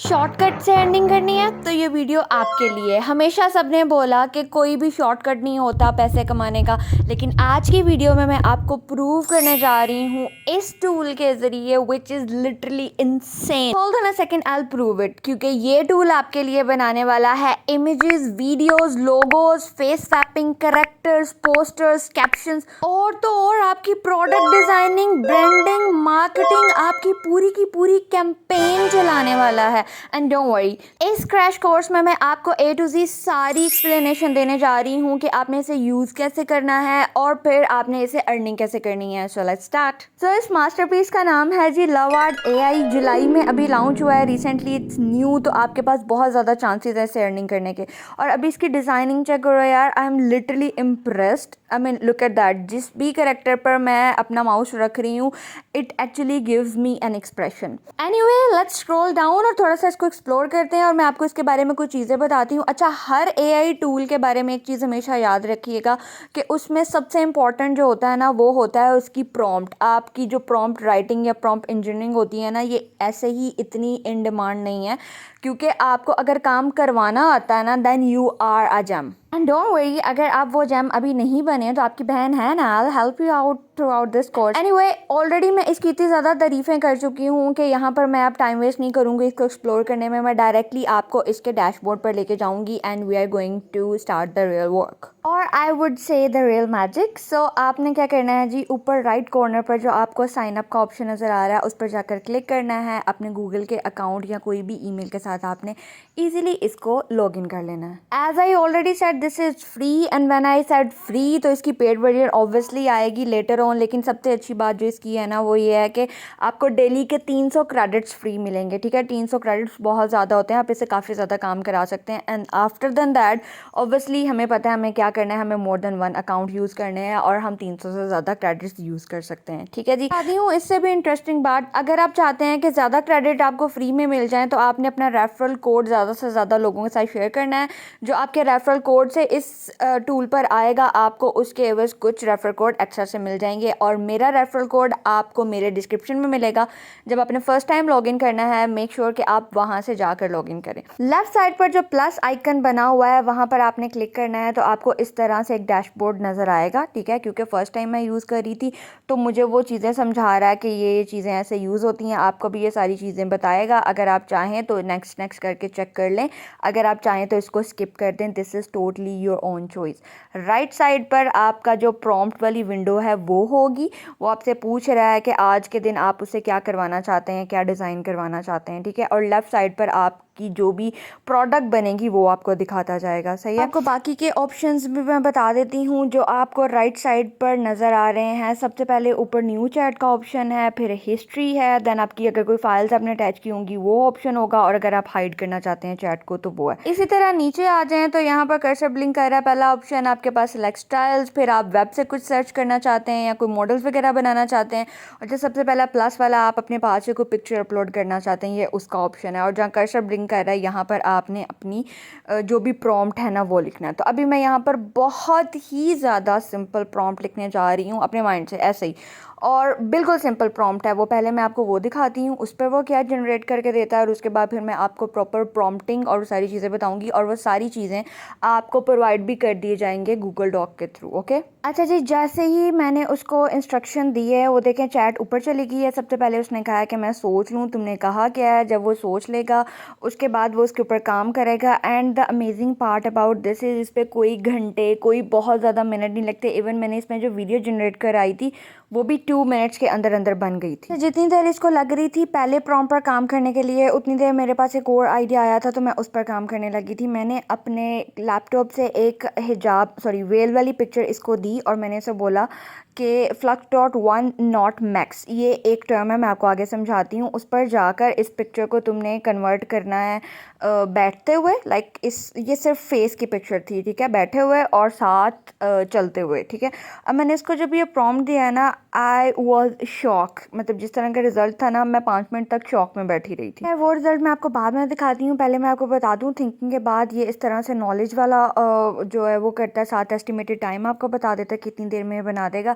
Short cut से earning करनी है तो ये वीडियो आपके लिए। हमेशा सबने बोला कि कोई भी शॉर्ट कट नहीं होता पैसे कमाने का, लेकिन आज की वीडियो में मैं आपको प्रूव करने जा रही हूँ इस टूल के ज़रिए which is literally insane. Hold on a second, I will prove it, क्योंकि ये टूल आपके लिए बनाने वाला है images, videos, logos, face swapping, characters, posters, captions और तो और आपकी प्रोडक्ट डिज़ाइनिंग, ब्रांडिंग, मार्केटिंग, आपकी पूरी की पूरी कैंपेन चलाने वाला है। एंड डोंट वरी, इस क्रैश कोर्स में मैं आपको A to Z सारी एक्सप्लेनेशन देने जा रही हूँ कि आपने इसे यूज़ कैसे करना है और फिर आपने इसे अर्निंग कैसे करनी है। So let's start. सो इस मास्टरपीस का नाम है जी लव आर्ट AI। जुलाई में अभी लॉन्च हुआ है, रिसेंटली, इट्स न्यू, तो आपके पास बहुत ज़्यादा चांसेस है इसे अर्निंग करने के। और अभी इसकी डिज़ाइनिंग चेक करो यार, I am literally impressed. I mean look at that, जिस भी कैरेक्टर पर मैं अपना माउस रख रही हूँ it actually gives me an expression. Anyway, let's scroll down और थोड़ा सा इसको एक्सप्लोर करते हैं और मैं आपको इसके बारे में कुछ चीज़ें बताती हूँ। अच्छा, हर AI टूल के बारे में एक चीज़ हमेशा याद रखिएगा कि उसमें सबसे इम्पॉर्टेंट जो होता है ना वो होता है उसकी प्रॉम्प्ट। आपकी जो प्रॉम्प्ट राइटिंग या प्रॉम्प्ट इंजीनियरिंग होती है ना, ये ऐसे ही इतनी इन डिमांड नहीं है, क्योंकि आपको अगर काम करवाना आता है ना then you are a gem. And don't worry, अगर आप वो जेम अभी नहीं बने तो आपकी बहन है ना, I will help you out through out this course. Anyway, already मैं इसकी इतनी ज़्यादा तारीफ़ें कर चुकी हूँ कि यहाँ पर मैं अब टाइम वेस्ट नहीं करूँगी इसको एक्सप्लोर करने में। मैं डायरेक्टली आपको इसके डैशबोर्ड पर लेके जाऊँगी and we are going to start the real work और I would say the real magic. So आपने क्या करना है जी, ऊपर राइट कॉर्नर पर जो आपको साइन अप का ऑप्शन नज़र आ रहा है उस पर जाकर क्लिक करना है। अपने गूगल के अकाउंट या कोई भी ईमेल के साथ आपने ईजिली इसको लॉग इन कर लेना है। As I already said this is free and when I said free तो इसकी पेड वर्जन ऑब्वियसली आएगी लेटर ऑन, लेकिन सबसे अच्छी बात जो इसकी है ना वो ये है कि आपको डेली के 300 क्रेडिट्स फ्री मिलेंगे। ठीक है, 300 क्रेडिट्स बहुत ज़्यादा होते हैं, आप इससे काफ़ी ज़्यादा काम करा सकते हैं। And after then that obviously हमें पता है हमें क्या करना है, हमें मोर देन 1 अकाउंट यूज़ करने हैं और हम 300 से ज़्यादा क्रेडिट्स यूज़ कर सकते हैं। ठीक है जी, आती हूँ इससे भी इंटरेस्टिंग बात, अगर आप चाहते हैं कि ज़्यादा क्रेडिट आपको फ्री में मिल जाए तो आपने अपना रेफरल कोड ज़्यादा से ज़्यादा लोगों के साथ शेयर करना है। जो आपके रेफरल कोड से इस टूल पर आएगा आपको उसके एवज कुछ रेफरल कोड एक्स्ट्रा से मिल जाएंगे और मेरा रेफरल कोड आपको मेरे डिस्क्रिप्शन में मिलेगा। जब आपने फर्स्ट टाइम लॉगिन करना है मेक श्योर कि आप वहाँ से जाकर लॉगिन करें। लेफ्ट साइड पर जो प्लस आइकन बना हुआ है वहाँ पर आपने क्लिक करना है तो आपको इस तरह से एक डैशबोर्ड नज़र आएगा। ठीक है, क्योंकि फर्स्ट टाइम मैं यूज़ कर रही थी तो मुझे वो चीज़ें समझा रहा है कि ये चीज़ें ऐसे यूज़ होती हैं, आपको भी ये सारी चीज़ें बताएगा। अगर आप चाहें तो नेक्स्ट करके चेक कर लें, अगर आप चाहें तो इसको स्किप कर दें, this is totally your own choice. Right side पर आपका जो प्रॉम्प्ट वाली विंडो है वो होगी, वो आपसे पूछ रहा है कि आज के दिन आप उसे क्या करवाना चाहते हैं, क्या डिज़ाइन करवाना चाहते हैं। ठीक है, और लेफ़्ट साइड पर आप की जो भी प्रोडक्ट बनेगी वो आपको दिखाता जाएगा। सही है, आपको बाकी के ऑप्शंस भी मैं बता देती हूँ जो आपको राइट साइड पर नज़र आ रहे हैं। सबसे पहले ऊपर न्यू चैट का ऑप्शन है, फिर हिस्ट्री है, देन आपकी अगर कोई फाइल्स आपने अटैच की होंगी वो ऑप्शन होगा और अगर आप हाइड करना चाहते हैं चैट को तो वो है। इसी तरह नीचे आ जाएं तो यहाँ पर कर्सर ब्लिंक कर रहा है, पहला ऑप्शन आपके पास सिलेक्ट स्टाइल्स, फिर आप वेब से कुछ सर्च करना चाहते हैं या कोई मॉडल्स वगैरह बनाना चाहते हैं, और जो सबसे पहला प्लस वाला आप अपने पास से कोई पिक्चर अपलोड करना चाहते हैं ये उसका ऑप्शन है। और जहाँ कर्सर ब्लिंक कर रहा है यहाँ पर आपने अपनी जो भी प्रॉम्प्ट है ना वो लिखना है। तो अभी मैं यहाँ पर बहुत ही ज़्यादा सिंपल प्रॉम्प्ट लिखने जा रही हूँ अपने माइंड से ऐसे ही, और बिल्कुल सिंपल प्रॉम्प्ट है वो। पहले मैं आपको वो दिखाती हूँ उस पर वो क्या जनरेट करके देता है और उसके बाद फिर मैं आपको प्रॉपर प्रॉम्प्टिंग और सारी चीज़ें बताऊँगी और वो सारी चीज़ें आपको प्रोवाइड भी कर दिए जाएंगे गूगल डॉक के थ्रू। ओके, अच्छा जी, जैसे ही मैंने उसको इंस्ट्रक्शन दी है वो देखें चैट ऊपर चली गई है। सबसे पहले उसने कहा है कि मैं सोच लूँ, तुमने कहा क्या है। जब वो सोच लेगा उसके बाद वो उसके ऊपर काम करेगा। And the amazing part about this is इस पर कोई घंटे, कोई बहुत ज़्यादा मिनट नहीं लगते। इवन मैंने इसमें जो वीडियो जनरेट कर आई थी वो भी 2 मिनट्स के अंदर अंदर बन गई थी। जितनी देर इसको लग रही थी पहले प्रॉम्प्ट पर काम करने के लिए, उतनी देर मेरे पास एक और आइडिया आया था तो मैं उस पर काम करने लगी थी। मैंने अपने लैपटॉप से एक वेल वाली पिक्चर इसको दी और मैंने इसे बोला कि flux.1 नॉट मैक्स, ये एक टर्म है, मैं आपको आगे समझाती हूँ। उस पर जाकर इस पिक्चर को तुमने कन्वर्ट करना है बैठते हुए, ये सिर्फ फेस की पिक्चर थी। ठीक है, बैठे हुए और साथ चलते हुए। ठीक है, अब मैंने इसको जब ये प्रॉम्प्ट दिया है ना आई वॉज शॉक, मतलब जिस तरह का रिजल्ट था ना मैं 5 मिनट तक शॉक में बैठी रही थी। वो रिजल्ट मैं आपको बाद में दिखाती हूँ, पहले मैं आपको बता दूँ थिंकिंग के बाद ये इस तरह से नॉलेज वाला जो है वो करता है, साथ एस्टिमेटेड टाइम आपको बता देता है कितनी देर में बना देगा।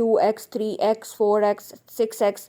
2x 3x 4x 6x.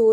2